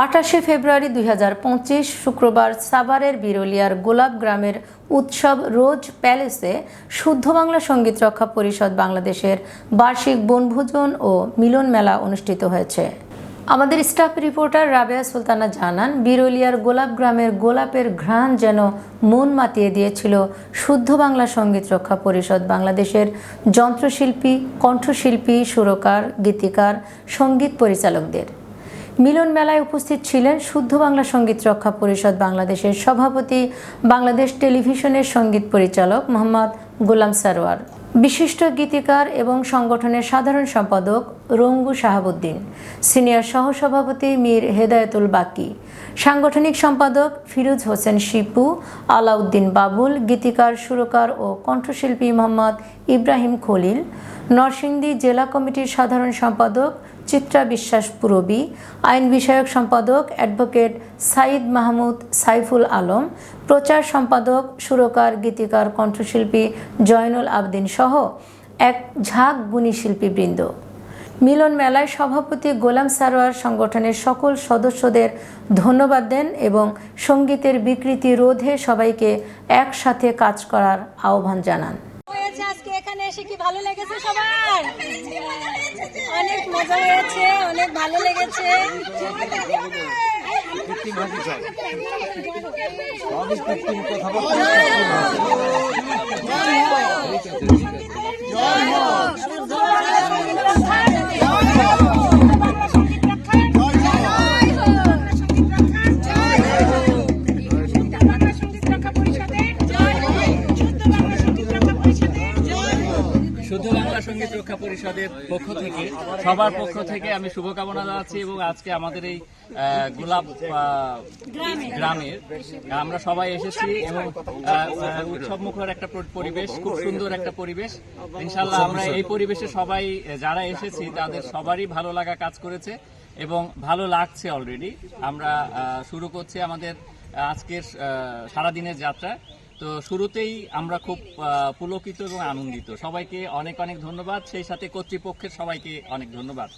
28 ফেব্রুয়ারি 2025 শুক্রবার সাভারের বিরুলিয়ার গোলাপ গ্রামের উৎসব রোজ প্যালেসে শুদ্ধ বাংলা সঙ্গীত রক্ষা পরিষদ বাংলাদেশের বার্ষিক বনভোজন ও মিলন মেলা অনুষ্ঠিত হয়েছে। আমাদের স্টাফ রিপোর্টার রাবেয়া সুলতানা জানান, বিরুলিয়ার গোলাপ গ্রামের গোলাপের ঘ্রাণ যেন মন মাতিয়ে দিয়েছিল শুদ্ধ বাংলা সঙ্গীত রক্ষা পরিষদ বাংলাদেশের যন্ত্রশিল্পী, কণ্ঠশিল্পী, সুরকার, গীতিকার, সঙ্গীত পরিচালকদের। মিলন মেলায় উপস্থিত ছিলেন শুদ্ধ বাংলা সঙ্গীত রক্ষা পরিষদ বাংলাদেশের সভাপতি, বাংলাদেশ টেলিভিশনের সঙ্গীত পরিচালক মোহাম্মদ গোলাম সারোয়ার, বিশিষ্ট গীতিকার এবং সংগঠনের সাধারণ সম্পাদক রঙ্গু শাহাবুদ্দিন, সিনিয়র সহসভাপতি মীর হেদায়েতুল বাকি, সাংগঠনিক সম্পাদক ফিরোজ হোসেন শিপু, আলাউদ্দিন বাবুল, গীতিকার, সুরকার ও কণ্ঠশিল্পী মোহাম্মদ ইব্রাহিম খলিল, নরসিংদী জেলা কমিটির সাধারণ সম্পাদক চিত্রা বিশ্বাস পুরবী, আইন বিষয়ক সম্পাদক অ্যাডভোকেট সাইদ মাহমুদ সাইফুল আলম, প্রচার সম্পাদক, সুরকার, গীতিকার, কণ্ঠশিল্পী জয়নুল আবদিন সহ এক ঝাঁক গুণী শিল্পীবৃন্দ। মিলন মেলায় সভাপতি গোলাম সারোয়ার সংগঠনের সকল সদস্যদের ধন্যবাদ দেন এবং সঙ্গীতের বিকৃতি রোধে সবাইকে একসাথে কাজ করার আহ্বান জানান। আজকে এখানে এসে কি ভালো লেগেছে? সবার অনেক মজা হয়েছে, অনেক ভালো লেগেছে। শুদ্ধ বাংলা সঙ্গীত রক্ষা পরিষদের পক্ষ থেকে, সবার পক্ষ থেকে আমি শুভকামনা জানাচ্ছি এবং আজকে আমাদের এই গোলাপ গ্রামের আমরা সবাই এসেছি এবং উৎসব মুখর একটা পরিবেশ, খুব সুন্দর একটা পরিবেশ। ইনশাল্লাহ আমরা এই পরিবেশে সবাই যারা এসেছি তাদের সবারই ভালো লাগা কাজ করেছে এবং ভালো লাগছে। অলরেডি আমরা শুরু করছি আমাদের আজকের সারাদিনের যাত্রা। তো শুরুতেই আমরা খুব পুলকিত এবং আনন্দিত। সবাইকে অনেক অনেক ধন্যবাদ, সেই সাথে কর্তৃপক্ষের সবাইকে অনেক ধন্যবাদ।